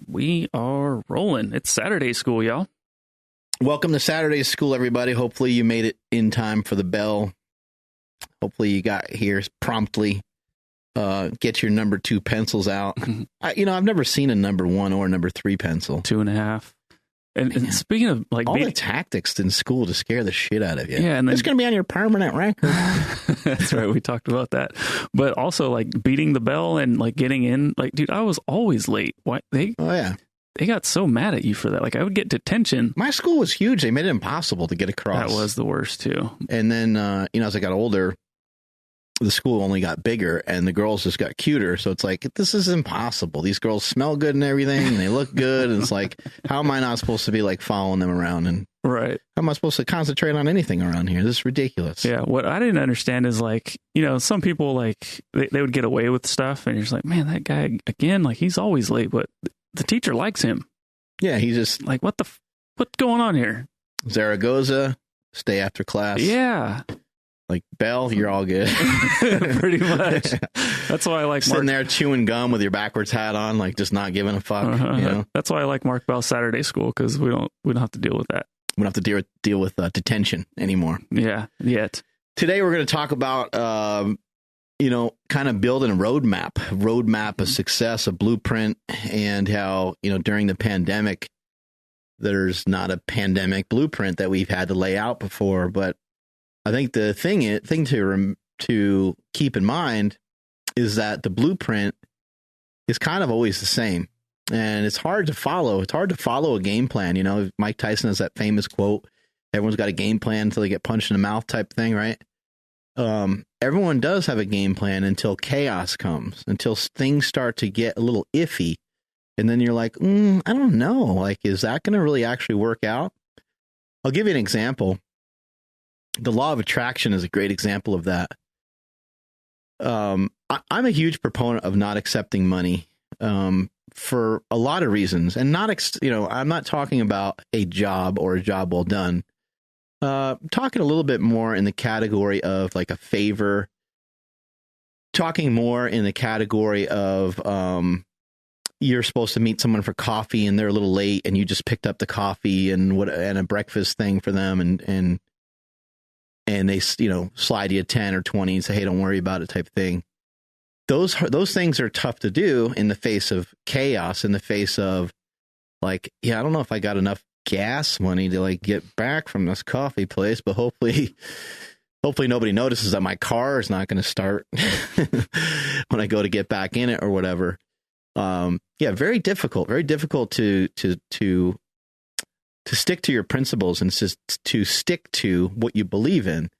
We are rolling. It's Saturday school, y'all. Welcome to Saturday school, everybody. Hopefully you made it in time for the bell. Hopefully you got here promptly. Get your number 2 pencils out. I've never seen a number 1 or number 3 pencil. 2.5. And speaking of like all the tactics in school to scare the shit out of you. Yeah, and it's going to be on your permanent record. That's right. We talked about that. But also like beating the bell and like getting in. Like, dude, I was always late. Why they got so mad at you for that. Like, I would get detention. My school was huge. They made it impossible to get across. That was the worst too. And then as I got older, the school only got bigger and the girls just got cuter. So it's like, this is impossible. These girls smell good and everything and they look good. And it's like, how am I not supposed to be like following them around? And right. How am I supposed to concentrate on anything around here? This is ridiculous. Yeah. What I didn't understand is like, some people like they would get away with stuff and you're just like, man, that guy again, like he's always late, but the teacher likes him. Yeah. He's just like, what's going on here? Zaragoza, stay after class. Yeah. Like, Bell, you're all good. Pretty much. That's why I like sitting there chewing gum with your backwards hat on, like just not giving a fuck. That's why I like Mark Bell's Saturday school, because we don't have to deal with that. We don't have to deal with detention anymore. Yeah, yet. Today we're going to talk about kind of building a roadmap of success, a blueprint, and how during the pandemic, there's not a pandemic blueprint that we've had to lay out before, but I think the thing to keep in mind is that the blueprint is kind of always the same, and it's hard to follow. It's hard to follow a game plan. Mike Tyson has that famous quote, everyone's got a game plan until they get punched in the mouth type thing, right? Everyone does have a game plan until chaos comes, until things start to get a little iffy. And then you're like, I don't know. Like, is that going to really actually work out? I'll give you an example. The law of attraction is a great example of that. I'm a huge proponent of not accepting money for a lot of reasons, and I'm not talking about a job or a job well done. Talking a little bit more in the category of like a favor. Talking more in the category of you're supposed to meet someone for coffee and they're a little late, and you just picked up the coffee and a breakfast thing for them, and they, slide you 10 or 20 and say, hey, don't worry about it type thing. Those things are tough to do in the face of chaos, in the face of like, I don't know if I got enough gas money to like get back from this coffee place, but hopefully nobody notices that my car is not going to start when I go to get back in it or whatever. Very difficult to stick to your principles and to stick to what you believe in.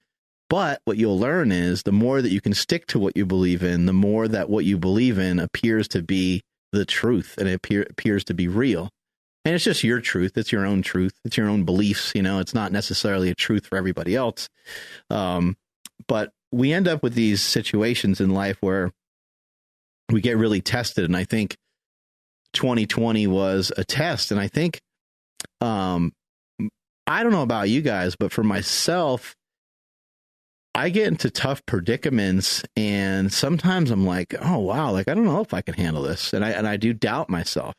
But what you'll learn is the more that you can stick to what you believe in, the more that what you believe in appears to be the truth, and it appears to be real. And it's just your truth. It's your own truth. It's your own beliefs. It's not necessarily a truth for everybody else. But we end up with these situations in life where we get really tested. And I think 2020 was a test. And I think, I don't know about you guys, but for myself, I get into tough predicaments, and sometimes I'm like, oh, wow, like, I don't know if I can handle this. And I do doubt myself.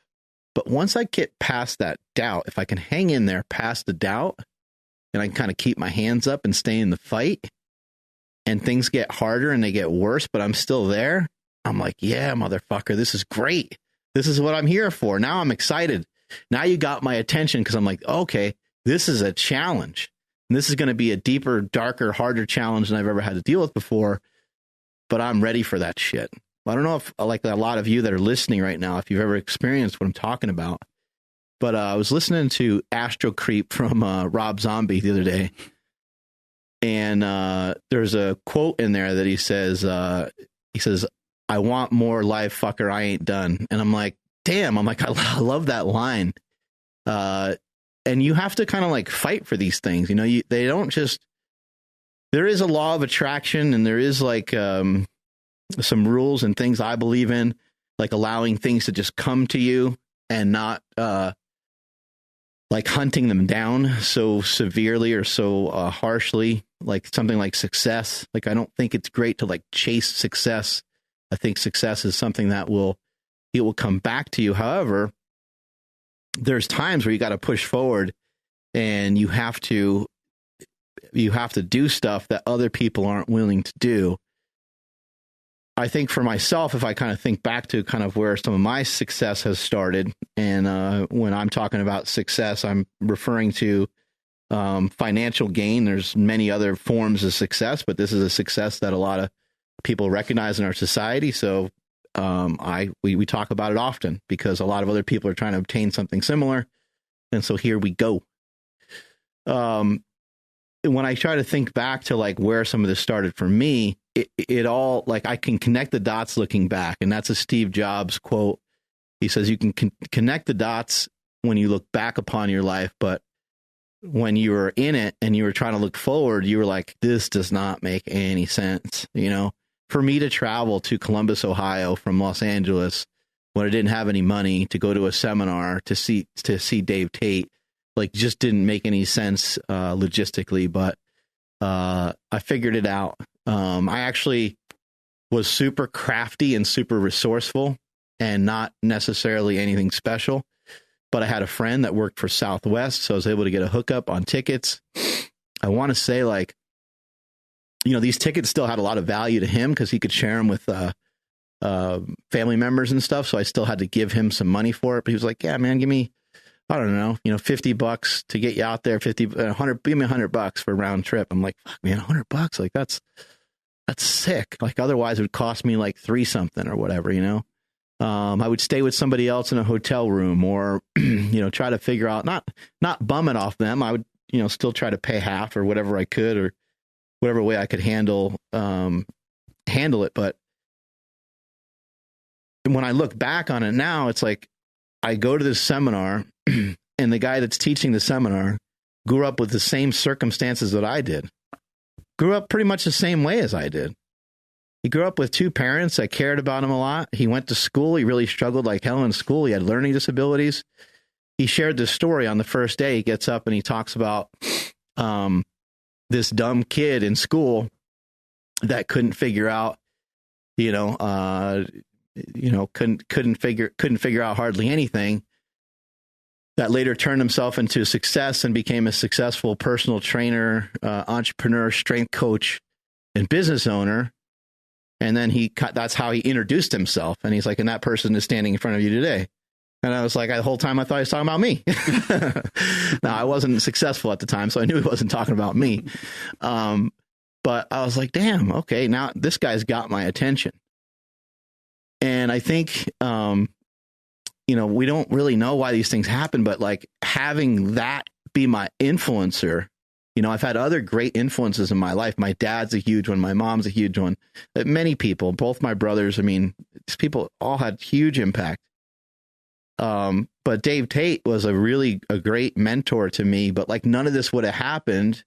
But once I get past that doubt, if I can hang in there past the doubt, and I can kind of keep my hands up and stay in the fight, and things get harder and they get worse, but I'm still there, I'm like, yeah, motherfucker, this is great. This is what I'm here for. Now I'm excited. Now you got my attention, because I'm like, okay, this is a challenge. And this is going to be a deeper, darker, harder challenge than I've ever had to deal with before. But I'm ready for that shit. I don't know if, like a lot of you that are listening right now, if you've ever experienced what I'm talking about. But I was listening to Astro Creep from Rob Zombie the other day. And there's a quote in there that he says, I want more life, fucker, I ain't done. And I'm like, damn, I love that line. And you have to kind of like fight for these things. They don't just, there is a law of attraction, and there is like some rules and things I believe in, like allowing things to just come to you and not like hunting them down so severely or so harshly, like something like success. Like, I don't think it's great to like chase success. I think success is something that will come back to you. However, there's times where you got to push forward, and you have to do stuff that other people aren't willing to do. I think for myself, if I kind of think back to kind of where some of my success has started, and when I'm talking about success, I'm referring to financial gain. There's many other forms of success, but this is a success that a lot of people recognize in our society. So we talk about it often because a lot of other people are trying to obtain something similar. And so here we go. When I try to think back to like where some of this started for me, it all, like, I can connect the dots looking back. And that's a Steve Jobs quote. He says, you can connect the dots when you look back upon your life, but when you were in it and you were trying to look forward, you were like, this does not make any sense. You know, for me to travel to Columbus, Ohio from Los Angeles when I didn't have any money to go to a seminar to see Dave Tate, like, just didn't make any sense logistically, but I figured it out. I actually was super crafty and super resourceful and not necessarily anything special, but I had a friend that worked for Southwest, so I was able to get a hookup on tickets. I want to say, like, you know, these tickets still had a lot of value to him because he could share them with family members and stuff. So I still had to give him some money for it. But he was like, yeah, man, give me, I don't know, $50 to get you out there, 100, give me $100 for a round trip. I'm like, fuck, man, $100. Like, that's sick. Like, otherwise it would cost me like $3 something or whatever, you know? I would stay with somebody else in a hotel room or, try to figure out, not bum it off them. I would, still try to pay half or whatever I could, or whatever way I could handle it. But when I look back on it now, it's like, I go to this seminar and the guy that's teaching the seminar grew up with the same circumstances that I did, grew up pretty much the same way as I did. He grew up with two parents that cared about him a lot. He went to school. He really struggled like hell in school. He had learning disabilities. He shared this story on the first day. He gets up and he talks about this dumb kid in school that couldn't figure out, couldn't figure out hardly anything, that later turned himself into success and became a successful personal trainer, entrepreneur, strength coach, and business owner. And then that's how he introduced himself. And he's like, and that person is standing in front of you today. And I was like, the whole time I thought he was talking about me. Now, I wasn't successful at the time, so I knew he wasn't talking about me. But I was like, damn, okay, now this guy's got my attention. And I think, we don't really know why these things happen, but like having that be my influencer, I've had other great influences in my life. My dad's a huge one. My mom's a huge one. Many people, both my brothers, these people all had huge impact. But Dave Tate was a great mentor to me, but like none of this would have happened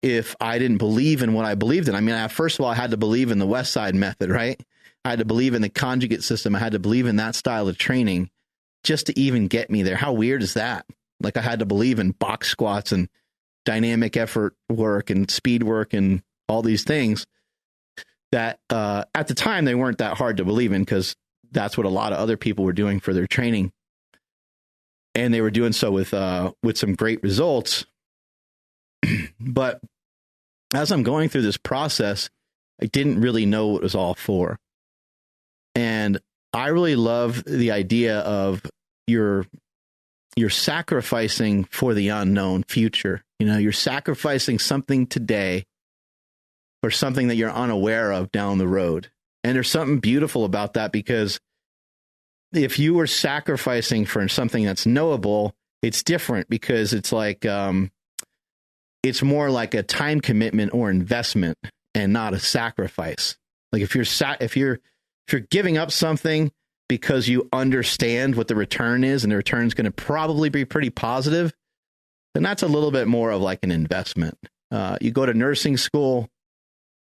if I didn't believe in what I believed in. First of all, I had to believe in the West Side method, right? I had to believe in the conjugate system. I had to believe in that style of training just to even get me there. How weird is that? Like, I had to believe in box squats and dynamic effort work and speed work and all these things that at the time they weren't that hard to believe in, because that's what a lot of other people were doing for their training. And they were doing so with some great results. But as I'm going through this process, I didn't really know what it was all for. And I really love the idea of you're sacrificing for the unknown future. You're sacrificing something today for something that you're unaware of down the road. And there's something beautiful about that, because if you were sacrificing for something that's knowable, it's different, because it's like, it's more like a time commitment or investment and not a sacrifice. Like if you're giving up something because you understand what the return is, and the return is going to probably be pretty positive, then that's a little bit more of like an investment. You go to nursing school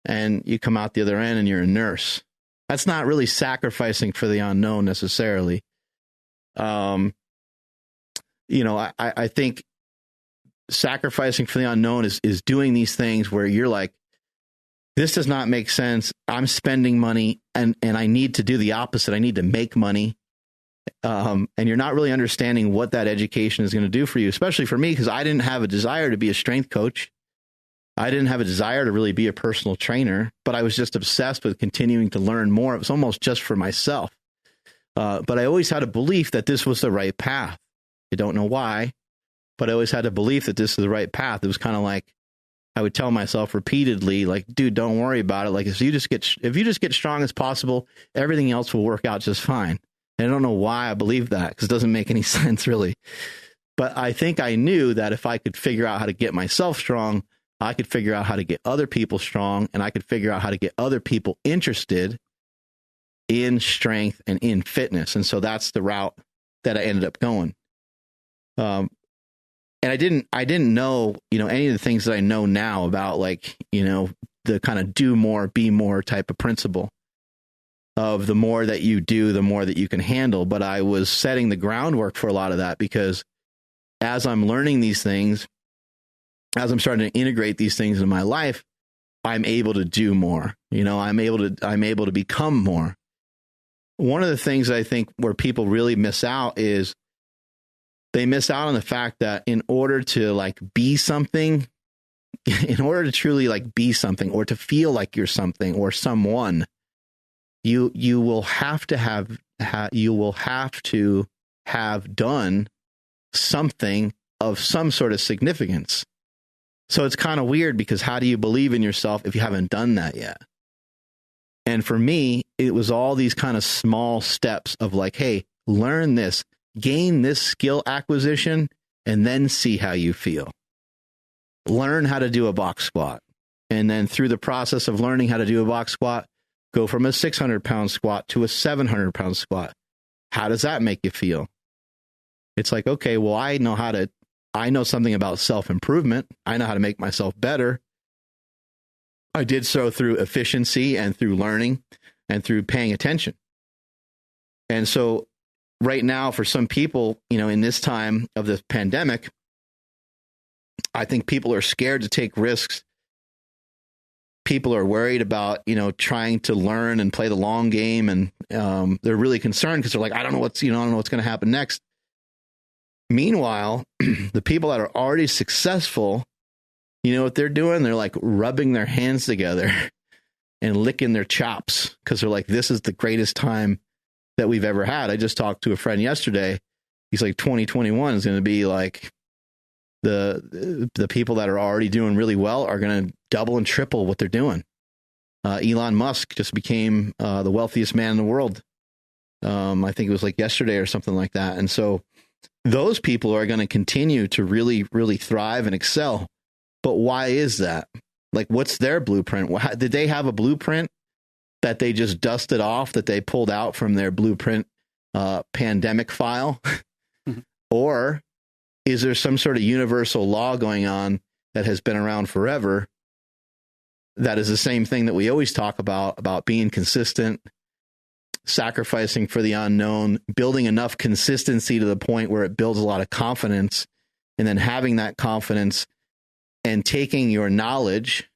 and you come out the other end and you're a nurse. That's not really sacrificing for the unknown necessarily. I think sacrificing for the unknown is doing these things where you're like, this does not make sense. I'm spending money and I need to do the opposite. I need to make money. And you're not really understanding what that education is going to do for you, especially for me, because I didn't have a desire to be a strength coach. I didn't have a desire to really be a personal trainer, but I was just obsessed with continuing to learn more. It was almost just for myself. But I always had a belief that this was the right path. I don't know why, but I always had a belief that this is the right path. It was kind of like I would tell myself repeatedly, like, dude, don't worry about it. Like, if you just get strong as possible, everything else will work out just fine. And I don't know why I believe that, because it doesn't make any sense really. But I think I knew that if I could figure out how to get myself strong, I could figure out how to get other people strong, and I could figure out how to get other people interested in strength and in fitness. And so that's the route that I ended up going. And I didn't know, any of the things that I know now about, like, the kind of do more, be more type of principle of the more that you do, the more that you can handle. But I was setting the groundwork for a lot of that, because as I'm learning these things, as I'm starting to integrate these things in my life, I'm able to do more. I'm able to become more. One of the things I think where people really miss out is they miss out on the fact that in order to like be something, in order to truly like be something, or to feel like you're something or someone, you will have to have done something of some sort of significance. So it's kind of weird, because how do you believe in yourself if you haven't done that yet? And for me, it was all these kind of small steps of like, hey, learn this, gain this skill acquisition, and then see how you feel. Learn how to do a box squat. And then through the process of learning how to do a box squat, go from a 600-pound squat to a 700-pound squat. How does that make you feel? It's like, okay, well, I know something about self-improvement. I know how to make myself better. I did so through efficiency and through learning and through paying attention. And so right now, for some people, in this time of the pandemic, I think people are scared to take risks. People are worried about, trying to learn and play the long game. And they're really concerned because they're like, I don't know what's going to happen next. Meanwhile, the people that are already successful, what they're doing? They're like rubbing their hands together and licking their chops, because they're like, this is the greatest time that we've ever had. I just talked to a friend yesterday. He's like, 2021 is going to be like the people that are already doing really well are going to double and triple what they're doing. Elon Musk just became the wealthiest man in the world. I think it was like yesterday or something like that. And so those people are going to continue to really, really thrive and excel. But why is that? Like, what's their blueprint? Did they have a blueprint that they just dusted off, that they pulled out from their blueprint pandemic file? Or is there some sort of universal law going on that has been around forever that is the same thing that we always talk about being consistent, sacrificing for the unknown, building enough consistency to the point where it builds a lot of confidence, and then having that confidence and taking your knowledge.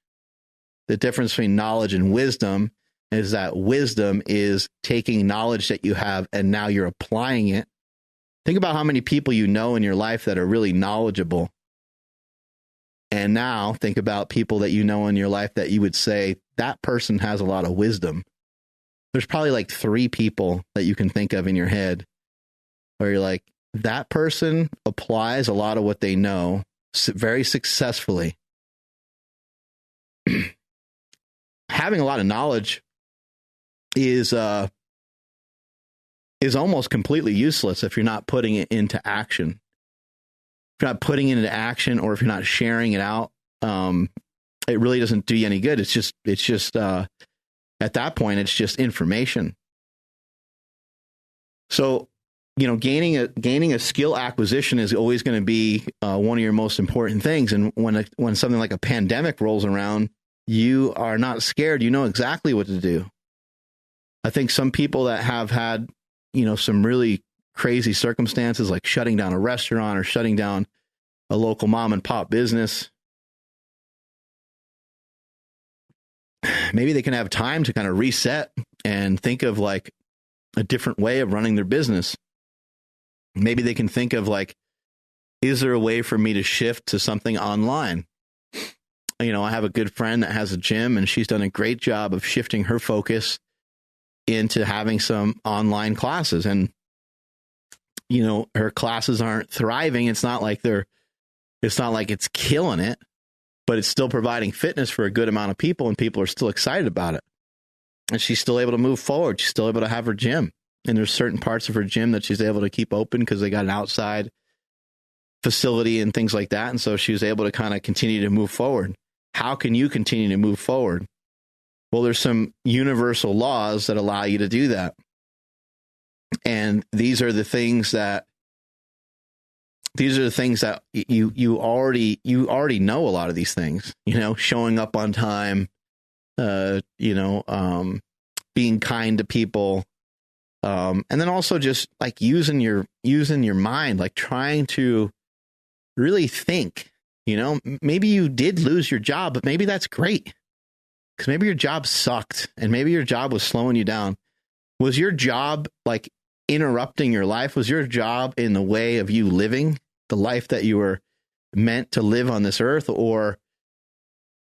The difference between knowledge and wisdom is that wisdom is taking knowledge that you have and now you're applying it. Think about how many people you know in your life that are really knowledgeable. And now think about people that you know in your life that you would say that person has a lot of wisdom. There's probably like 3 people that you can think of in your head where you're like, that person applies a lot of what they know very successfully. Having a lot of knowledge is almost completely useless if you're not putting it into action. If you're not putting it into action, or if you're not sharing it out, it really doesn't do you any good. It's just at that point, it's just information. So, gaining a skill acquisition is always going to be one of your most important things. And when something like a pandemic rolls around, you are not scared. You know exactly what to do. I think some people that have had, some really crazy circumstances, like shutting down a restaurant or shutting down a local mom and pop business, maybe they can have time to kind of reset and think of like a different way of running their business. Maybe they can think of like, is there a way for me to shift to something online? You know, I have a good friend that has a gym, and she's done a great job of shifting her focus into having some online classes. And, you know, her classes aren't thriving. It's not like it's killing it, but it's still providing fitness for a good amount of people, and people are still excited about it. And she's still able to move forward. She's still able to have her gym. And there's certain parts of her gym that she's able to keep open because they got an outside facility and things like that. And so she was able to kind of continue to move forward. How can you continue to move forward? Well, there's some universal laws that allow you to do that. And these are the things that you already know a lot of these things, you know, showing up on time, being kind to people. And then also just like using your mind, like trying to really think, you know, maybe you did lose your job, but maybe that's great. Because maybe your job sucked and maybe your job was slowing you down. Was your job like interrupting your life? Was your job in the way of you living the life that you were meant to live on this earth? Or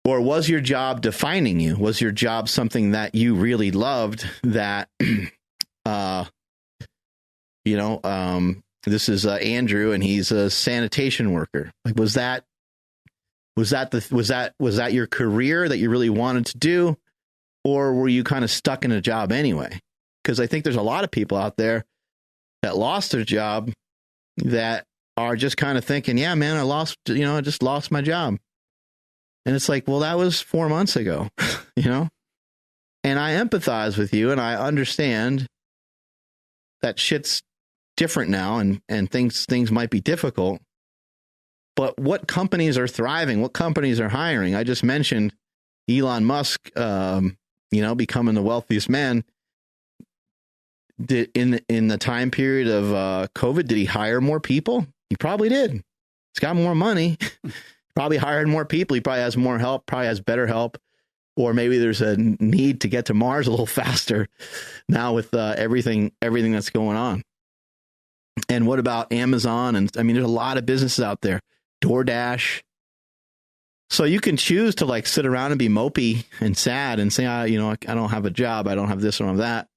was your job defining you? Was your job something that you really loved that, this is Andrew, and he's a sanitation worker. Like, was that your career that you really wanted to do, or were you kind of stuck in a job anyway? Because I think there's a lot of people out there that lost their job that are just kind of thinking, yeah, man, I just lost my job. And it's like, well, that was 4 months ago, you know? And I empathize with you, and I understand that shit's different now, and things might be difficult. But what companies are thriving? What companies are hiring? I just mentioned Elon Musk, becoming the wealthiest man. In the time period of COVID, did he hire more people? He probably did. He's got more money. Probably hired more people. He probably has more help, probably has better help. Or maybe there's a need to get to Mars a little faster now with everything that's going on. And what about Amazon? And I mean, there's a lot of businesses out there. DoorDash. So you can choose to like sit around and be mopey and sad and say, I don't have a job. I don't have this, I don't have that.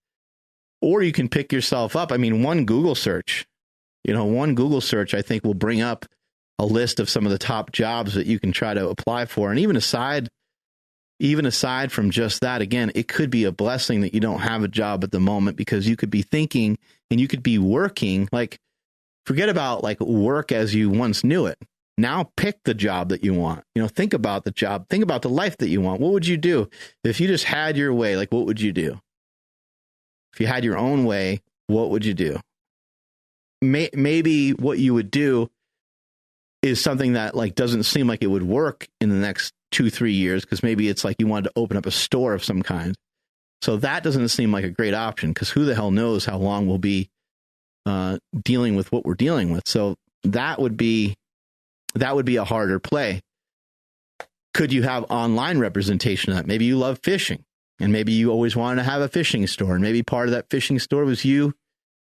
Or you can pick yourself up. I mean, one Google search, I think will bring up a list of some of the top jobs that you can try to apply for. And even aside from just that, again, it could be a blessing that you don't have a job at the moment, because you could be thinking and you could be working. Like, forget about like work as you once knew it. Now pick the job that you want. Think about the job. Think about the life that you want. What would you do if you just had your way? Like, what would you do? If you had your own way, what would you do? Maybe what you would do is something that like doesn't seem like it would work in the next 2-3 years, because maybe it's like you wanted to open up a store of some kind. So that doesn't seem like a great option, because who the hell knows how long we'll be dealing with what we're dealing with. So that would be a harder play. Could you have online representation of that? Maybe you love fishing, and maybe you always wanted to have a fishing store, and maybe part of that fishing store was you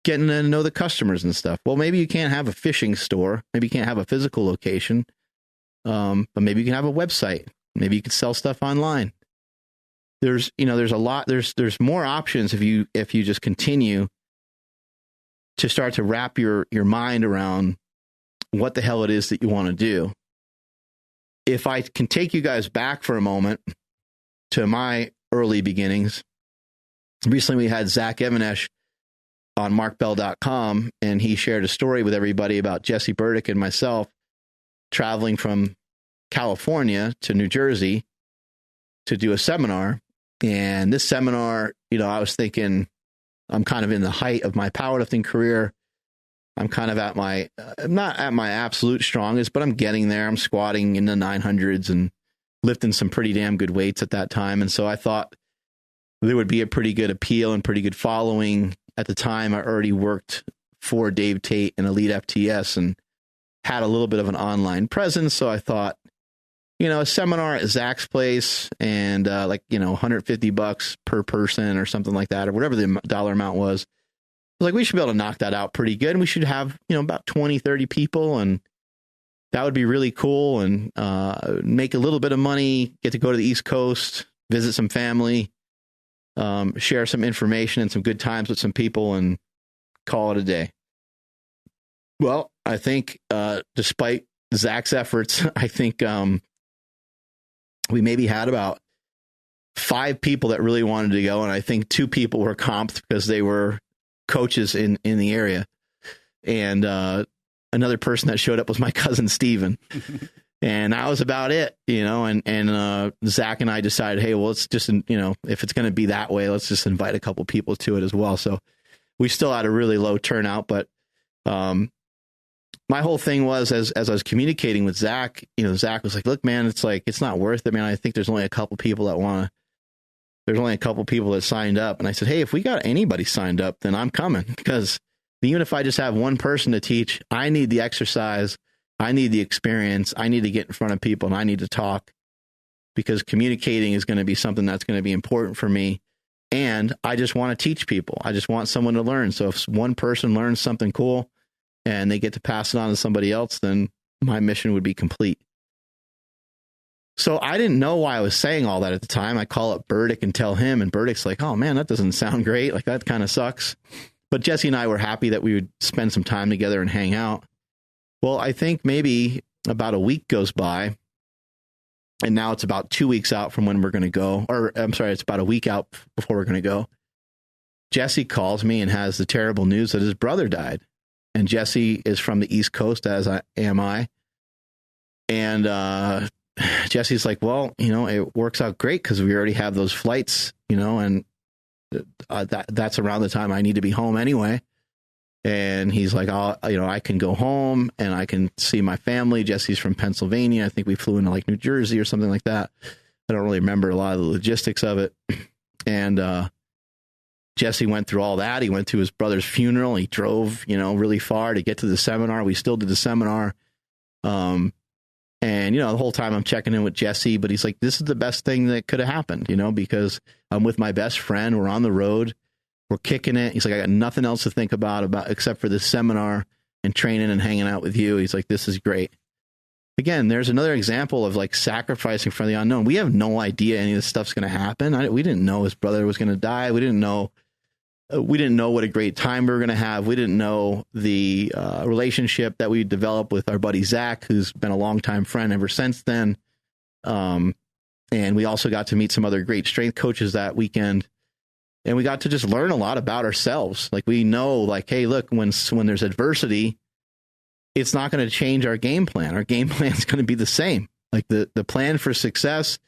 getting to know the customers and stuff. Well, maybe you can't have a fishing store. Maybe you can't have a physical location, but maybe you can have a website. Maybe you could sell stuff online. There's a lot. There's more options if you just continue to start to wrap your mind around what the hell it is that you want to do. If I can take you guys back for a moment to my early beginnings, recently we had Zach Evanesh on markbell.com, and he shared a story with everybody about Jesse Burdick and myself traveling from California to New Jersey to do a seminar. And this seminar, I was thinking, I'm kind of in the height of my powerlifting career. I'm kind of I'm not at my absolute strongest, but I'm getting there. I'm squatting in the 900s and lifting some pretty damn good weights at that time. And so I thought there would be a pretty good appeal and pretty good following. At the time, I already worked for Dave Tate and Elite FTS and had a little bit of an online presence. So I thought, a seminar at Zach's place and $150 per person or something like that, or whatever the dollar amount was. like, we should be able to knock that out pretty good. And we should have, about 20, 30 people. And that would be really cool. And make a little bit of money, get to go to the East Coast, visit some family, share some information and some good times with some people, and call it a day. Well, I think despite Zach's efforts, I think we maybe had about 5 people that really wanted to go. And I think 2 people were comped because they were coaches in the area. And another person that showed up was my cousin, Steven. And that was about it, and Zach and I decided, hey, well, let's just, if it's going to be that way, let's just invite a couple people to it as well. So we still had a really low turnout, but my whole thing was, as I was communicating with Zach, Zach was like, look, man, it's not worth it, man. I think there's only a couple people that signed up. And I said, hey, if we got anybody signed up, then I'm coming, because even if I just have one person to teach, I need the exercise. I need the experience. I need to get in front of people, and I need to talk, because communicating is going to be something that's going to be important for me. And I just want to teach people. I just want someone to learn. So if one person learns something cool and they get to pass it on to somebody else, then my mission would be complete. So I didn't know why I was saying all that at the time. I call up Burdick and tell him, and Burdick's like, oh man, that doesn't sound great. Like, that kind of sucks. But Jesse and I were happy that we would spend some time together and hang out. Well, I think maybe about a week goes by, and now it's about 2 weeks out from when we're going to go. Or I'm sorry, it's about a week out before we're going to go. Jesse calls me and has the terrible news that his brother died. And Jesse is from the East Coast, as am I. And Jesse's like, well, it works out great because we already have those flights, and that's around the time I need to be home anyway. And he's like, I can go home and I can see my family. Jesse's from Pennsylvania. I think we flew into like New Jersey or something like that. I don't really remember a lot of the logistics of it. And Jesse went through all that. He went to his brother's funeral. He drove, really far to get to the seminar. We still did the seminar. And, the whole time I'm checking in with Jesse, but he's like, this is the best thing that could have happened, because I'm with my best friend. We're on the road. We're kicking it. He's like, I got nothing else to think about except for this seminar and training and hanging out with you. He's like, this is great. Again, there's another example of like sacrificing for the unknown. We have no idea any of this stuff's going to happen. We didn't know his brother was going to die. We didn't know what a great time we were going to have. We didn't know the relationship that we developed with our buddy Zach, who's been a longtime friend ever since then. And we also got to meet some other great strength coaches that weekend. And we got to just learn a lot about ourselves. Like, we know, like, hey, look, when there's adversity, it's not going to change our game plan. Our game plan is going to be the same. Like the plan for success,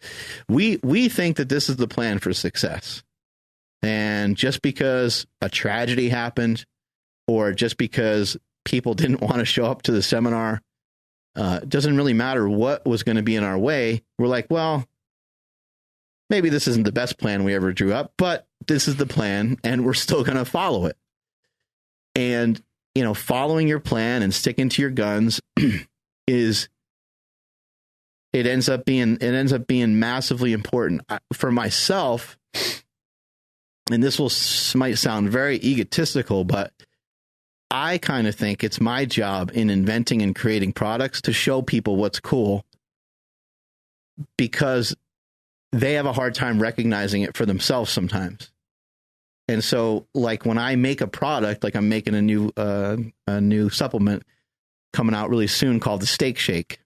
we think that this is the plan for success. And just because a tragedy happened, or just because people didn't want to show up to the seminar, doesn't really matter what was going to be in our way. We're like, well, maybe this isn't the best plan we ever drew up, but this is the plan, and we're still going to follow it. And, following your plan and sticking to your guns it ends up being massively important. For myself, and this might sound very egotistical, but I kind of think it's my job in inventing and creating products to show people what's cool, because they have a hard time recognizing it for themselves sometimes. And so, like, when I make a product, like I'm making a new supplement coming out really soon called the Steak Shake.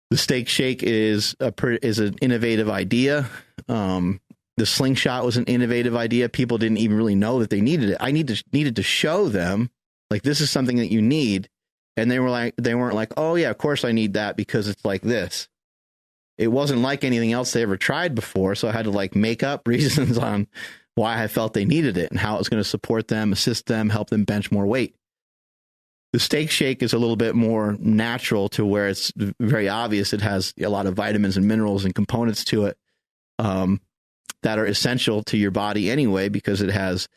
The Steak Shake is an innovative idea. The slingshot was an innovative idea. People didn't even really know that they needed it. I needed to show them, like, this is something that you need. And they weren't like, oh yeah, of course I need that because it's like this. It wasn't like anything else they ever tried before. So I had to like make up reasons on why I felt they needed it and how it was going to support them, assist them, help them bench more weight. The Steak Shake is a little bit more natural, to where it's very obvious. It has a lot of vitamins and minerals and components to it that are essential to your body anyway, because it has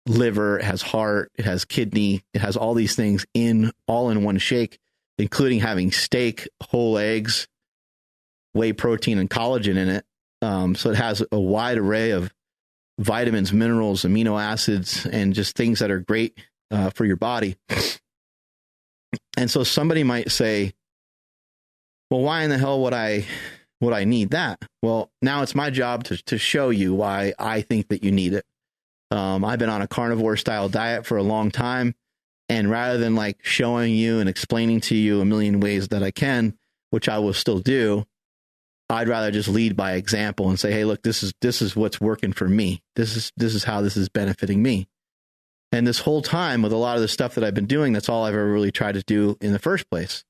liver, it has heart, it has kidney, it has all these things all in one shake, including having steak, whole eggs, whey protein, and collagen in it. So it has a wide array of vitamins, minerals, amino acids, and just things that are great for your body. And so somebody might say, well, why in the hell would I need that? Well, now it's my job to show you why I think that you need it. I've been on a carnivore style diet for a long time. And rather than like showing you and explaining to you a million ways that I can, which I will still do, I'd rather just lead by example and say, hey, look, this is what's working for me. This is how this is benefiting me. And this whole time with a lot of the stuff that I've been doing, that's all I've ever really tried to do in the first place,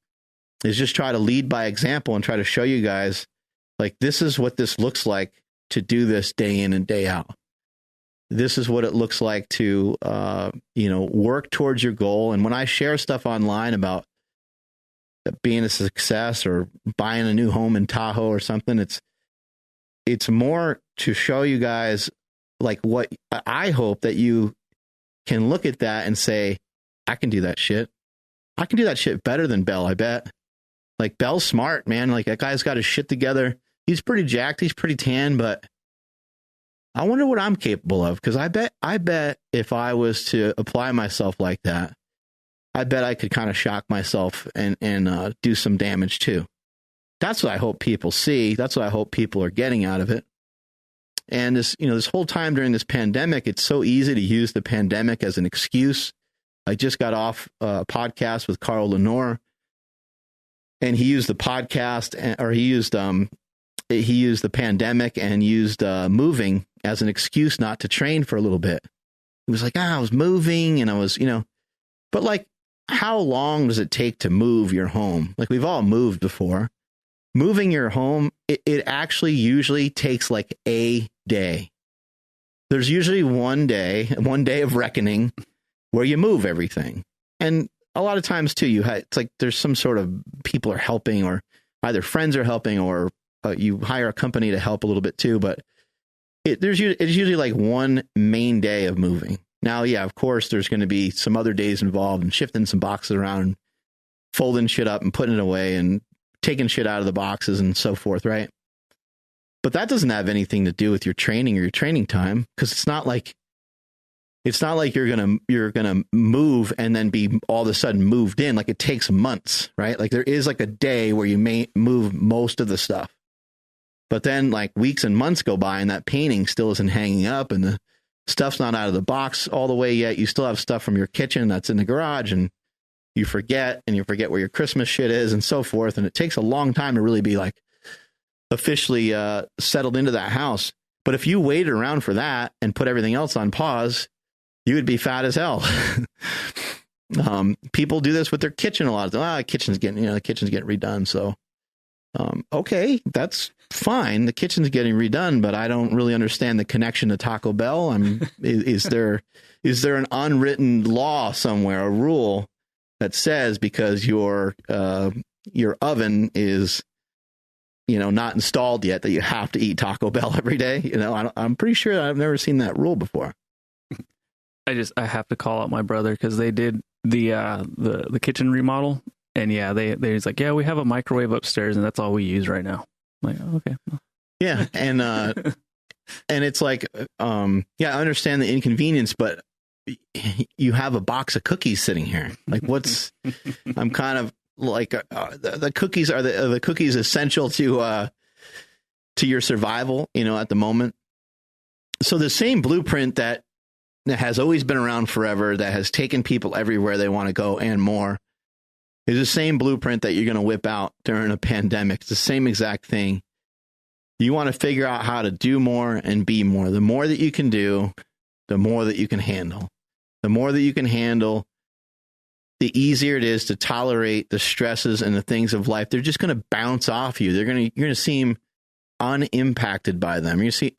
is just try to lead by example and try to show you guys, like, this is what this looks like to do this day in and day out. This is what it looks like to, work towards your goal. And when I share stuff online about being a success or buying a new home in Tahoe or something, it's more to show you guys, like, what I hope that you can look at that and say, I can do that shit. I can do that shit better than Bell, I bet. Like, Bell's smart, man. Like, that guy's got his shit together. He's pretty jacked. He's pretty tan, but I wonder what I'm capable of. Because I bet if I was to apply myself like that, I bet I could kind of shock myself and do some damage too. That's what I hope people see. That's what I hope people are getting out of it. And this whole time during this pandemic, it's so easy to use the pandemic as an excuse. I just got off a podcast with Carl Lenore, and he used the podcast, or he used the pandemic and used moving as an excuse not to train for a little bit. He was like, I was moving and I was, but like, how long does it take to move your home? Like, we've all moved before. Moving your home, it actually usually takes like a day. There's usually one day of reckoning where you move everything. And a lot of times too, it's like there's some sort of people are helping, or either friends are helping, or you hire a company to help a little bit too. But it's usually like one main day of moving. Now, yeah, of course, there's going to be some other days involved in shifting some boxes around, and folding shit up and putting it away and taking shit out of the boxes and so forth, right? But that doesn't have anything to do with your training or your training time, because it's not like you're gonna move and then be all of a sudden moved in. Like, it takes months, right? Like, there is like a day where you may move most of the stuff, but then like weeks and months go by and that painting still isn't hanging up and the stuff's not out of the box all the way yet. You still have stuff from your kitchen that's in the garage, and you forget where your Christmas shit is and so forth. And it takes a long time to really be like officially settled into that house. But if you waited around for that and put everything else on pause, you would be fat as hell. People do this with their kitchen a lot. The kitchen's getting redone. So, okay, that's fine. The kitchen's getting redone, but I don't really understand the connection to Taco Bell. Is there an unwritten law somewhere, a rule that says because your oven is, not installed yet, that you have to eat Taco Bell every day? I'm pretty sure I've never seen that rule before. I have to call out my brother, because they did the kitchen remodel, and yeah, they's like, yeah, we have a microwave upstairs and that's all we use right now. I'm like, oh, okay. Yeah. And it's like, I understand the inconvenience, but you have a box of cookies sitting here. Like, I'm kind of like, the cookies are the cookies essential to your survival, at the moment. So the same blueprint that has always been around forever, that has taken people everywhere they want to go and more, is the same blueprint that you're going to whip out during a pandemic. It's the same exact thing. You want to figure out how to do more and be more. The more that you can do, the more that you can handle. The more that you can handle, the easier it is to tolerate the stresses and the things of life. They're just going to bounce off you. You're going to seem unimpacted by them. You're going to see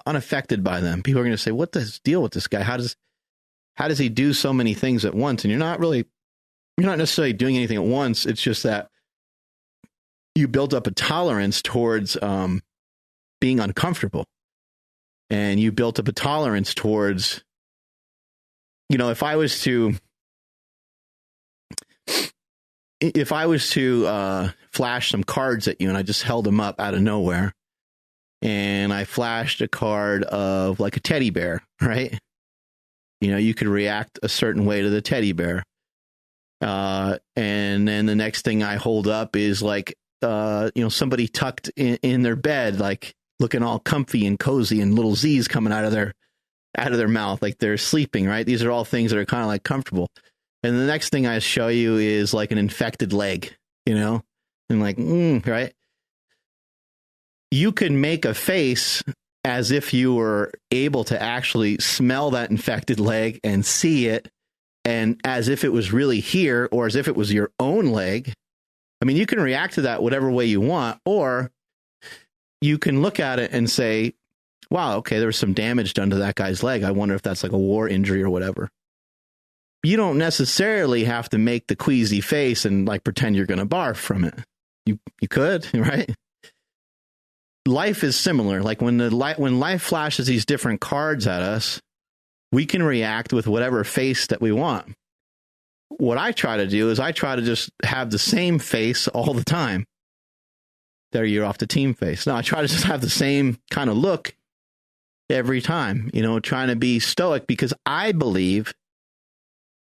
unaffected by them. People are going to say, "What the deal with this guy? How does he do so many things at once?" And you're not necessarily doing anything at once. It's just that you built up a tolerance towards being uncomfortable, and you built up a tolerance towards, if I was to flash some cards at you and I just held them up out of nowhere, and I flashed a card of like a teddy bear, right? You know, you could react a certain way to the teddy bear. And then the next thing I hold up is like, somebody tucked in their bed, like looking all comfy and cozy, and little Z's coming out of their mouth, like they're sleeping, right? These are all things that are kind of like comfortable. And the next thing I show you is like an infected leg, you know, and like, right? You could make a face as if you were able to actually smell that infected leg and see it, and as if it was really here, or as if it was your own leg. I mean, you can react to that whatever way you want, or you can look at it and say, wow, okay, there was some damage done to that guy's leg. I wonder if that's like a war injury or whatever. You don't necessarily have to make the queasy face and like pretend you're going to barf from it. You could, right? Life is similar. Like when life flashes these different cards at us, we can react with whatever face that we want. What I try to do is I try to just have the same face all the time. There, you're off the team face. No, I try to just have the same kind of look every time, you know, trying to be stoic, because I believe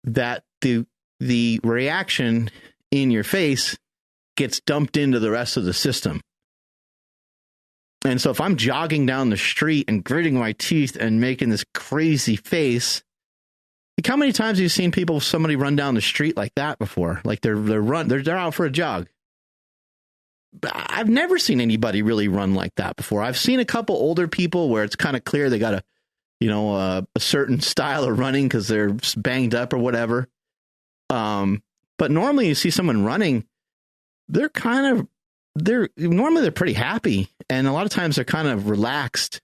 that the reaction in your face gets dumped into the rest of the system. And so if I'm jogging down the street and gritting my teeth and making this crazy face, like how many times have you seen somebody run down the street like that before? Like they're out for a jog. I've never seen anybody really run like that before. I've seen a couple older people where it's kind of clear they got a certain style of running because they're banged up or whatever. But normally you see someone running, they're normally pretty happy. And a lot of times they're kind of relaxed.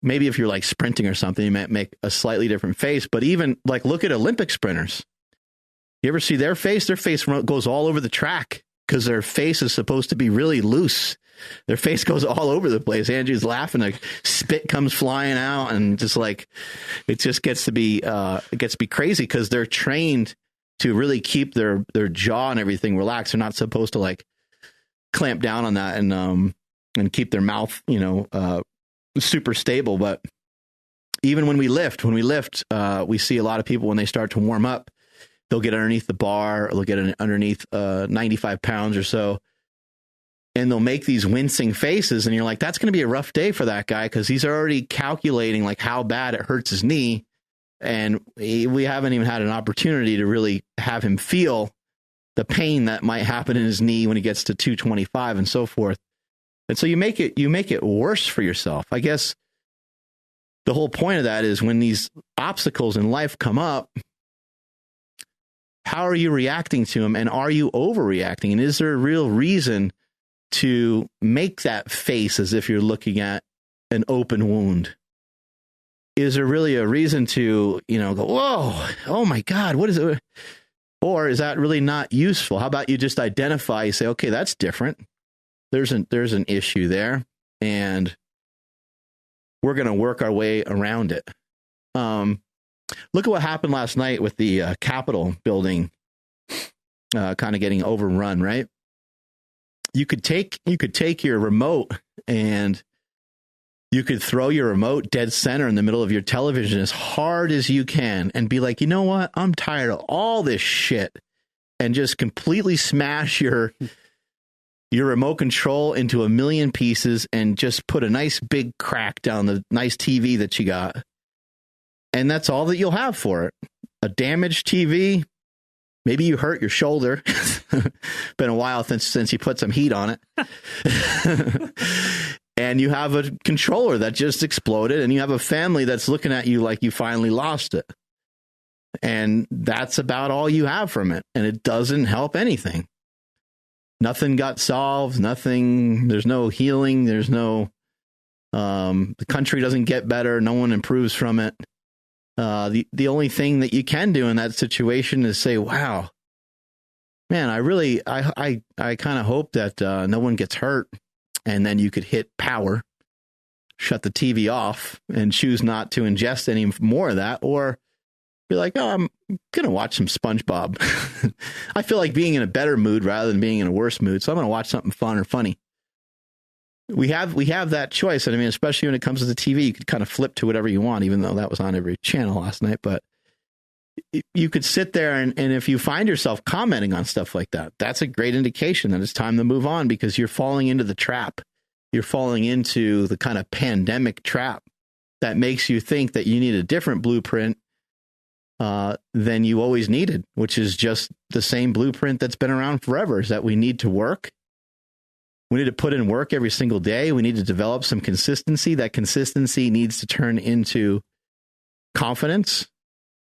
Maybe if you're like sprinting or something, you might make a slightly different face. But even like, look at Olympic sprinters. You ever see their face? Their face goes all over the track because their face is supposed to be really loose. Their face goes all over the place. Andrew's laughing, like spit comes flying out, and just like it just gets to be crazy because they're trained to really keep their jaw and everything relaxed. They're not supposed to like clamp down on that and keep their mouth, super stable. But even when we lift, we see a lot of people when they start to warm up, they'll get underneath the bar, or they'll get underneath 95 pounds or so, and they'll make these wincing faces. And you're like, that's going to be a rough day for that guy because he's already calculating like how bad it hurts his knee. And we haven't even had an opportunity to really have him feel the pain that might happen in his knee when he gets to 225 and so forth. And so you make it worse for yourself. I guess the whole point of that is when these obstacles in life come up, how are you reacting to them? And are you overreacting? And is there a real reason to make that face as if you're looking at an open wound? Is there really a reason to, go, whoa, oh my God, what is it? Or is that really not useful? How about you just identify, you say, okay, that's different. There's an issue there, and we're going to work our way around it. Look at what happened last night with the Capitol building kind of getting overrun, right? You could take your remote and you could throw your remote dead center in the middle of your television as hard as you can and be like, you know what? I'm tired of all this shit, and just completely smash your remote control into a million pieces and just put a nice big crack down the nice TV that you got. And that's all that you'll have for it. A damaged TV. Maybe you hurt your shoulder. Been a while since you put some heat on it. And you have a controller that just exploded, and you have a family that's looking at you like you finally lost it. And that's about all you have from it. And it doesn't help anything. Nothing got solved. Nothing. There's no healing. There's no, the country doesn't get better. No one improves from it. The only thing that you can do in that situation is say, wow, man, I kind of hope that no one gets hurt. And then you could hit power, shut the TV off, and choose not to ingest any more of that, or be like, oh, I'm going to watch some SpongeBob. I feel like being in a better mood rather than being in a worse mood, so I'm going to watch something fun or funny. we have that choice. And I mean, especially when it comes to the TV, you could kind of flip to whatever you want, even though that was on every channel last night. But you could sit there and if you find yourself commenting on stuff like that, that's a great indication that it's time to move on, because you're falling into the trap. You're falling into the kind of pandemic trap that makes you think that you need a different blueprint than you always needed, which is just the same blueprint that's been around forever, is that we need to work. We need to put in work every single day. We need to develop some consistency. That consistency needs to turn into confidence.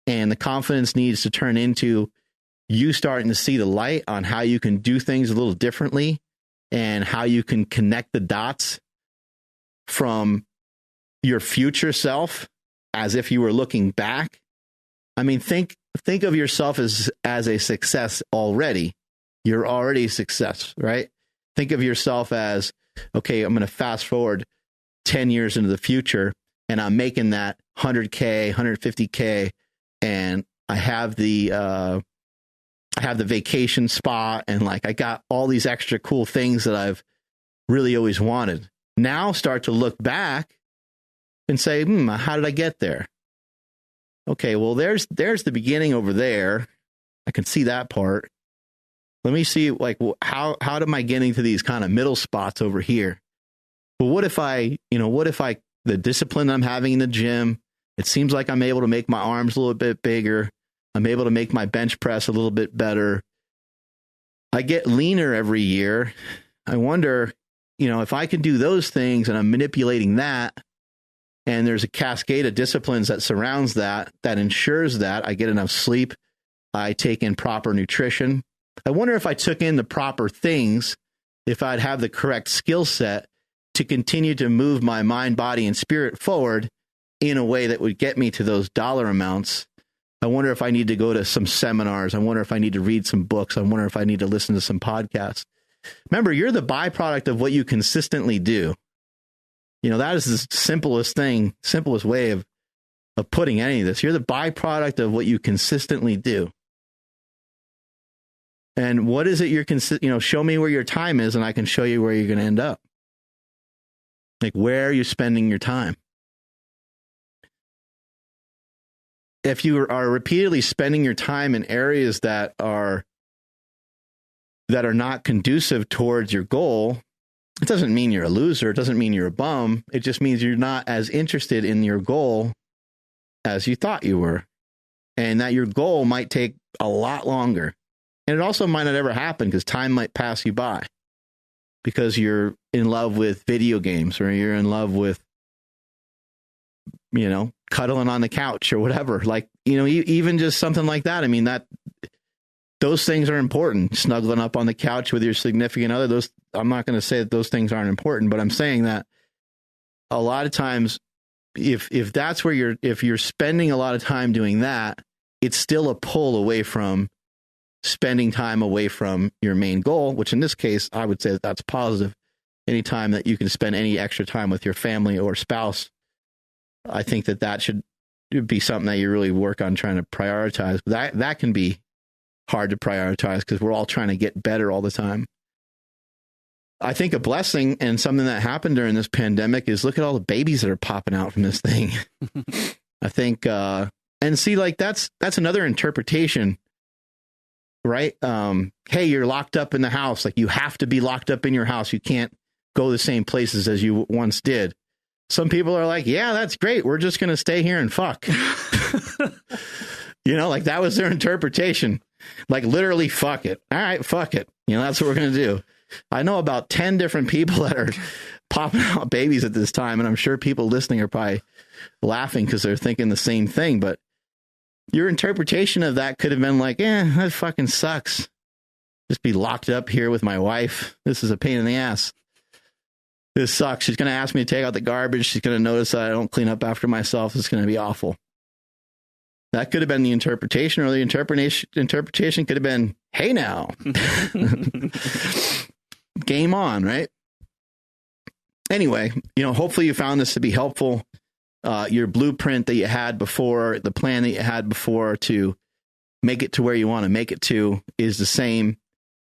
And the confidence needs to turn into you starting to see the light on how you can do things a little differently and how you can connect the dots from your future self as if you were looking back. I mean, think of yourself as a success already. You're already a success, right? Think of yourself as, okay, I'm going to fast forward 10 years into the future and I'm making that 100K, 150K. And I have the vacation spot, and like I got all these extra cool things that I've really always wanted. Now start to look back and say, how did I get there? Okay, well, there's the beginning over there. I can see that part. Let me see, like, how am I getting to these kind of middle spots over here? Well, what if the discipline I'm having in the gym, it seems like I'm able to make my arms a little bit bigger. I'm able to make my bench press a little bit better. I get leaner every year. I wonder, if I can do those things and I'm manipulating that, and there's a cascade of disciplines that surrounds that ensures that I get enough sleep, I take in proper nutrition. I wonder if I took in the proper things, if I'd have the correct skill set to continue to move my mind, body, and spirit forward in a way that would get me to those dollar amounts. I wonder if I need to go to some seminars. I wonder if I need to read some books. I wonder if I need to listen to some podcasts. Remember, you're the byproduct of what you consistently do. That is the simplest way of putting any of this. You're the byproduct of what you consistently do. And what is it show me where your time is and I can show you where you're going to end up. Like, where are you spending your time? If you are repeatedly spending your time in areas that are not conducive towards your goal, it doesn't mean you're a loser. It doesn't mean you're a bum. It just means you're not as interested in your goal as you thought you were, and that your goal might take a lot longer. And it also might not ever happen because time might pass you by because you're in love with video games, or you're in love with, cuddling on the couch or whatever. Like, even just something like that. I mean, those things are important. Snuggling up on the couch with your significant other. I'm not going to say that those things aren't important, but I'm saying that a lot of times, if that's where if you're spending a lot of time doing that, it's still a pull away from spending time away from your main goal, which in this case, I would say that's positive. Anytime that you can spend any extra time with your family or spouse, I think that should be something that you really work on trying to prioritize. That can be hard to prioritize because we're all trying to get better all the time. I think a blessing and something that happened during this pandemic is look at all the babies that are popping out from this thing. I think, and see, like that's another interpretation, right? Hey, you're locked up in the house. Like, you have to be locked up in your house. You can't go the same places as you once did. Some people are like, yeah, that's great. We're just going to stay here and fuck. Like that was their interpretation. Like, literally, fuck it. All right, fuck it. That's what we're going to do. I know about 10 different people that are popping out babies at this time. And I'm sure people listening are probably laughing because they're thinking the same thing. But your interpretation of that could have been like, that fucking sucks. Just be locked up here with my wife. This is a pain in the ass. This sucks. She's going to ask me to take out the garbage. She's going to notice that I don't clean up after myself. It's going to be awful. That could have been the interpretation, or the interpretation could have been, hey now, game on, right? Anyway, hopefully you found this to be helpful. Your blueprint that you had before, the plan that you had before to make it to where you want to make it to is the same.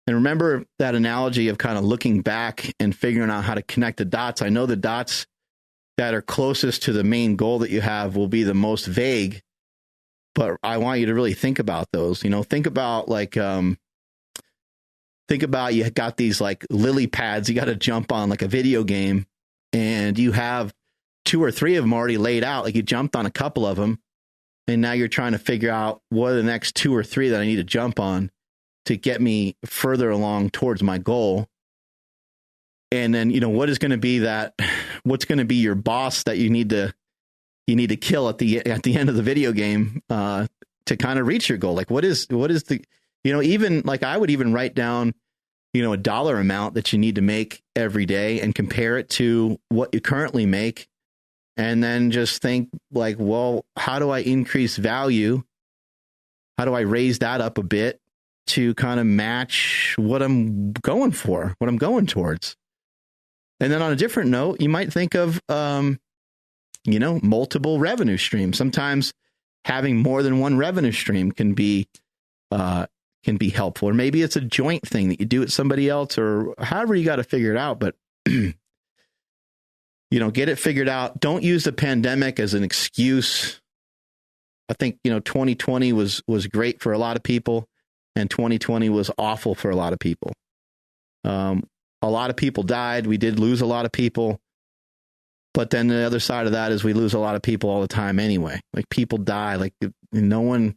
And remember that analogy of kind of looking back and figuring out how to connect the dots. I know the dots that are closest to the main goal that you have will be the most vague, but I want you to really think about those. Think about you got these like lily pads you got to jump on, like a video game, and you have 2 or 3 of them already laid out. Like you jumped on a couple of them, and now you're trying to figure out what are the next 2 or 3 that I need to jump on to get me further along towards my goal. And then, what's going to be your boss that you need to kill at the end of the video game to kind of reach your goal? Like what is the, even like I would even write down, a dollar amount that you need to make every day and compare it to what you currently make. And then just think like, well, how do I increase value? How do I raise that up a bit to kind of match what I'm going for, what I'm going towards? And then on a different note, you might think of, multiple revenue streams. Sometimes having more than one revenue stream can be helpful, or maybe it's a joint thing that you do with somebody else, or however you got to figure it out. But get it figured out. Don't use the pandemic as an excuse. I think 2020 was great for a lot of people, and 2020 was awful for a lot of people. A lot of people died. We did lose a lot of people. But then the other side of that is we lose a lot of people all the time anyway. Like people die. Like no one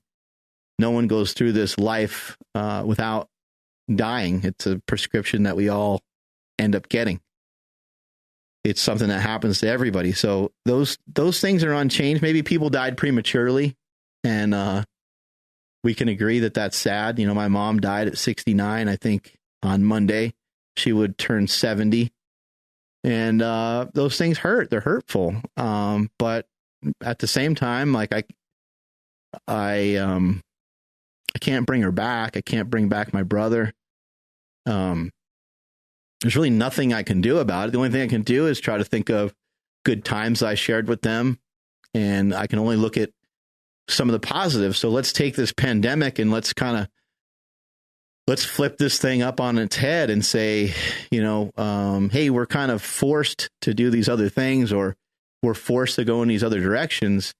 goes through this life without dying. It's a prescription that we all end up getting. It's something that happens to everybody. So those things are unchanged. Maybe people died prematurely, and we can agree that that's sad. My mom died at 69. I think on Monday she would turn 70. And those things hurt. They're hurtful. But at the same time, like I can't bring her back. I can't bring back my brother. There's really nothing I can do about it. The only thing I can do is try to think of good times I shared with them. And I can only look at some of the positives. So let's take this pandemic and let's flip this thing up on its head and say, hey, we're kind of forced to do these other things, or we're forced to go in these other directions.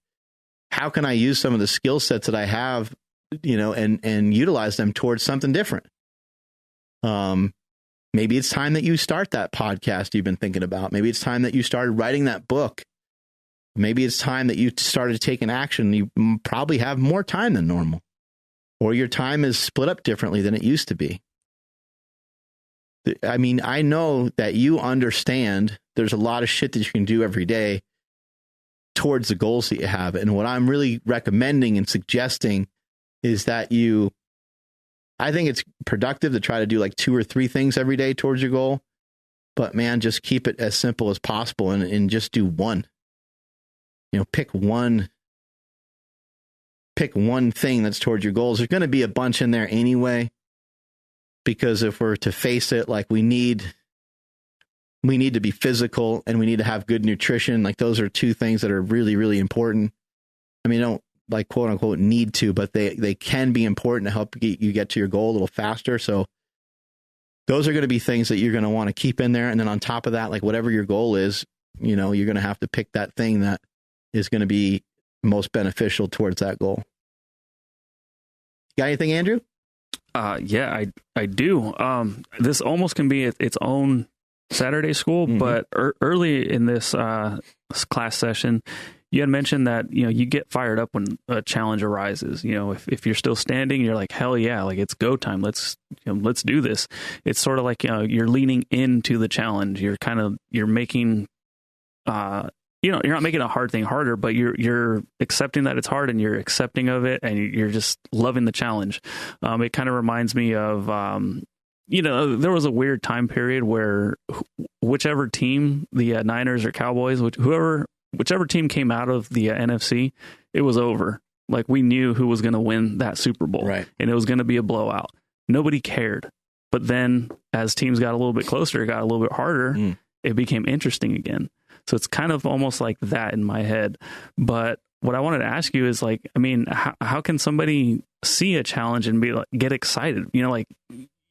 How can I use some of the skill sets that I have, and utilize them towards something different? Maybe it's time that you start that podcast you've been thinking about. Maybe it's time that you started writing that book. Maybe it's time that you started taking action. You probably have more time than normal, or your time is split up differently than it used to be. I mean, I know that you understand there's a lot of shit that you can do every day towards the goals that you have. And what I'm really recommending and suggesting is that I think it's productive to try to do like 2 or 3 things every day towards your goal. But man, just keep it as simple as possible and just do one. Pick one thing that's towards your goals. There's going to be a bunch in there anyway, because if we're to face it, like we need to be physical and we need to have good nutrition. Like those are 2 things that are really, really important. I mean, don't like quote unquote need to, but they can be important to help you get to your goal a little faster. So those are going to be things that you're going to want to keep in there. And then on top of that, like whatever your goal is, you're going to have to pick that thing that is going to be most beneficial towards that goal. Got anything, Andrew? Yeah, I do. This almost can be its own Saturday school, but early in this class session, you had mentioned that, you get fired up when a challenge arises. If you're still standing, you're like, hell yeah, like it's go time. Let's do this. It's sort of like, you're leaning into the challenge. You're making, you're not making a hard thing harder, but you're accepting that it's hard, and you're accepting of it, and you're just loving the challenge. It kind of reminds me of, there was a weird time period where whichever team, the Niners or Cowboys, whichever team came out of the NFC, it was over. Like we knew who was going to win that Super Bowl, right? And it was going to be a blowout. Nobody cared. But then as teams got a little bit closer, it got a little bit harder. It became interesting again. So it's kind of almost like that in my head. But what I wanted to ask you is like, I mean, how can somebody see a challenge and be like, get excited?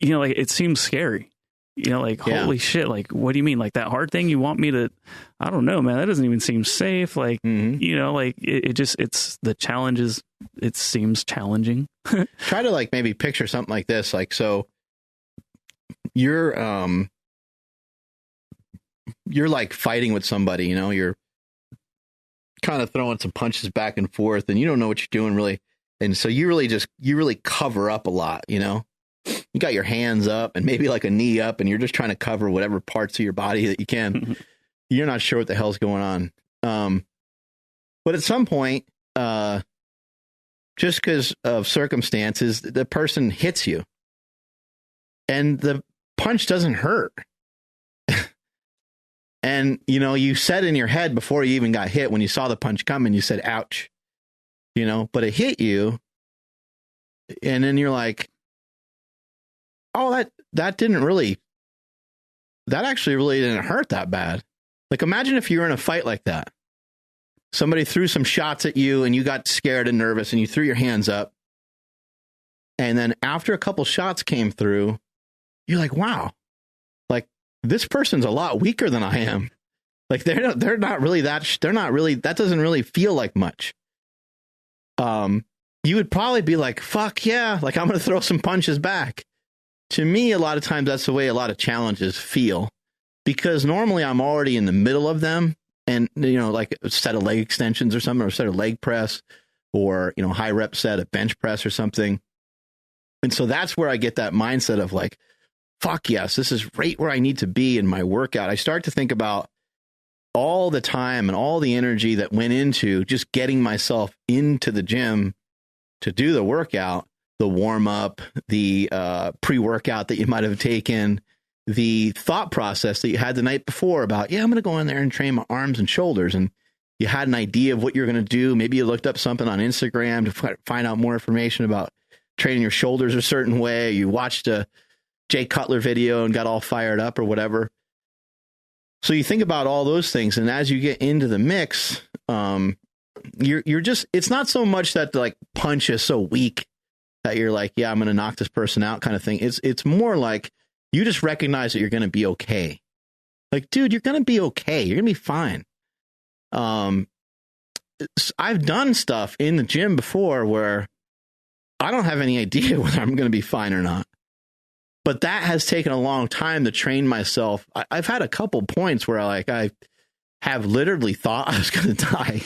you know, like it seems scary. You know, like, holy shit, like, what do you mean? Like that hard thing you want me to, I don't know, man, that doesn't even seem safe. Like, you know, like it's the challenges, it seems challenging. Try to like maybe picture something like this. Like, so you're like fighting with somebody, you know, you're kind of throwing some punches back and forth and you don't know what you're doing really. And so you really cover up a lot, you know. You got your hands up and maybe like a knee up and you're just trying to cover whatever parts of your body that you can. You're not sure what the hell's going on. But at some point, just because of circumstances, the person hits you and the punch doesn't hurt. And, you know, you said in your head before you even got hit, when you saw the punch coming, you said, ouch, you know, but it hit you. And then you're like, oh, that actually really didn't hurt that bad. Like, imagine if you were in a fight like that. Somebody threw some shots at you and you got scared and nervous and you threw your hands up. And then after a couple shots came through, you're like, wow, like this person's a lot weaker than I am. Like they're not really, that doesn't really feel like much. You would probably be like, fuck yeah, like I'm going to throw some punches back. To me, a lot of times that's the way a lot of challenges feel, because normally I'm already in the middle of them and, you know, like a set of leg extensions or something, or a set of leg press or, you know, high rep set of bench press or something. And so that's where I get that mindset of like, fuck yes, this is right where I need to be in my workout. I start to think about all the time and all the energy that went into just getting myself into the gym to do the workout. The warm up, the pre-workout that you might have taken, the thought process that you had the night before about, yeah, I'm going to go in there and train my arms and shoulders. And you had an idea of what you're going to do. Maybe you looked up something on Instagram to find out more information about training your shoulders a certain way. You watched a Jay Cutler video and got all fired up or whatever. So you think about all those things. And as you get into the mix, you're just, it's not so much that the like punch is so weak that you're like, yeah, I'm going to knock this person out kind of thing. It's more like you just recognize that you're going to be okay. Like, dude, you're going to be okay. You're going to be fine. I've done stuff in the gym before where I don't have any idea whether I'm going to be fine or not. But that has taken a long time to train myself. I've had a couple points where I have literally thought I was going to die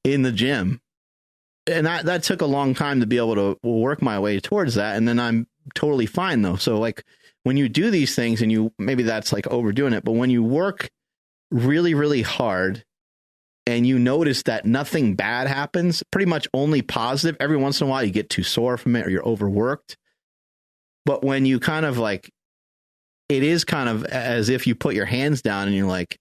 in the gym. And that took a long time to be able to work my way towards that. And then I'm totally fine though. So like when you do these things and maybe that's like overdoing it, but when you work really, really hard and you notice that nothing bad happens, pretty much only positive, every once in a while you get too sore from it or you're overworked. But when you kind of like, it is kind of as if you put your hands down and you're like,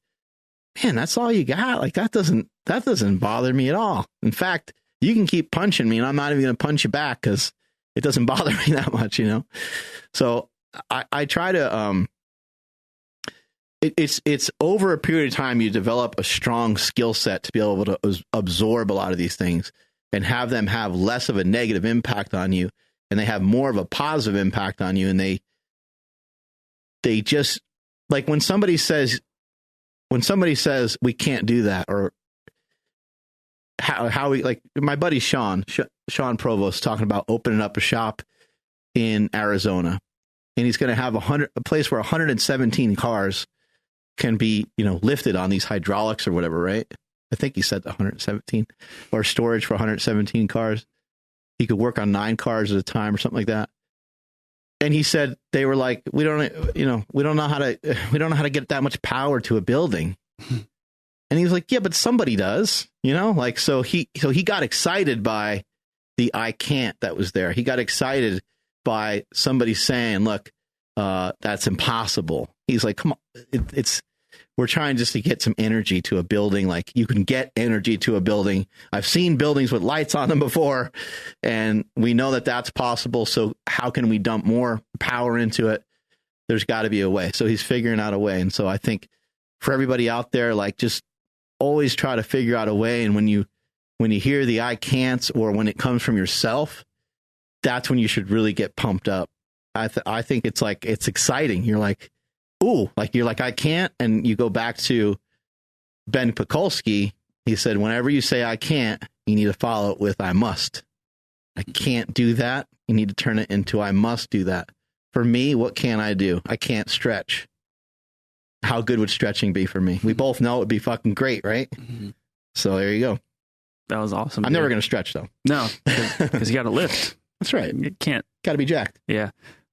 man, that's all you got. Like that doesn't bother me at all. In fact, you can keep punching me and I'm not even going to punch you back because it doesn't bother me that much, you know? So I try to, it's over a period of time, you develop a strong skill set to be able to absorb a lot of these things and have them have less of a negative impact on you. And they have more of a positive impact on you. And they just like when somebody says we can't do that, or how we, like my buddy Sean Provost talking about opening up a shop in Arizona, and he's going to have a place where 117 cars can be, you know, lifted on these hydraulics or whatever, right? I think he said 117, or storage for 117 cars. He could work on 9 cars at a time or something like that. And he said they were like, we don't know how to get that much power to a building. And he was like, yeah, but somebody does, you know, like, so he got excited by the I can't that was there. He got excited by somebody saying, look, that's impossible. He's like, come on, we're trying just to get some energy to a building. Like you can get energy to a building. I've seen buildings with lights on them before, and we know that that's possible. So how can we dump more power into it? There's got to be a way. So he's figuring out a way. And so I think for everybody out there, like just always try to figure out a way. And when you hear the I can'ts, or when it comes from yourself, that's when you should really get pumped up. I think it's like, it's exciting. You're like, ooh, like you're like, I can't. And you go back to Ben Pekulski. He said, whenever you say I can't, you need to follow it with I must. I can't do that. You need to turn it into I must do that. For me, what can I do? I can't stretch. How good would stretching be for me? We both know it would be fucking great, right? Mm-hmm. So there you go. That was awesome. I'm never going to stretch, though. No, because you got to lift. That's right. You can't. Got to be jacked. Yeah.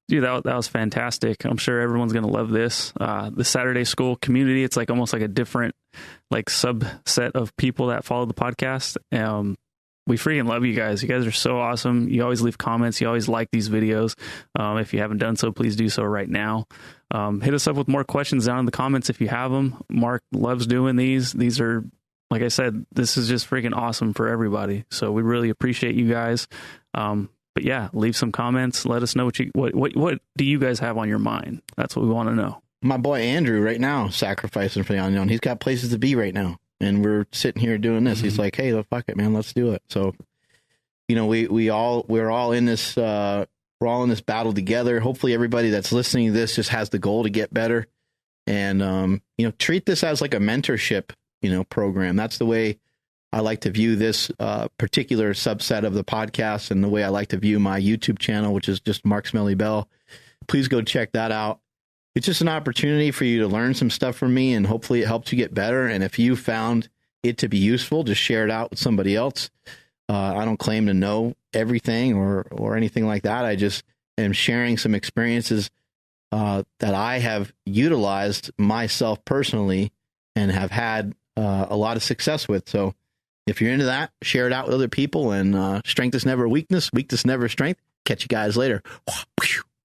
Dude, that was fantastic. I'm sure everyone's going to love this. The Saturday School community, it's like almost like a different like subset of people that follow the podcast. We freaking love you guys. You guys are so awesome. You always leave comments. You always like these videos. If you haven't done so, please do so right now. Hit us up with more questions down in the comments if you have them. Mark loves doing these. These are, like I said, this is just freaking awesome for everybody. So we really appreciate you guys. But yeah, leave some comments. Let us know what do you guys have on your mind? That's what we want to know. My boy Andrew right now sacrificing for the unknown. He's got places to be right now. And we're sitting here doing this. Mm-hmm. He's like, hey, fuck it, man, let's do it. So, you know, we're all in this we're all in this battle together. Hopefully everybody that's listening to this just has the goal to get better. And you know, treat this as like a mentorship, you know, program. That's the way I like to view this particular subset of the podcast, and the way I like to view my YouTube channel, which is just Mark Smelly Bell. Please go check that out. It's just an opportunity for you to learn some stuff from me, and hopefully it helps you get better. And if you found it to be useful, just share it out with somebody else. I don't claim to know everything or anything like that. I just am sharing some experiences that I have utilized myself personally and have had a lot of success with. So if you're into that, share it out with other people. And strength is never weakness. Weakness never strength. Catch you guys later.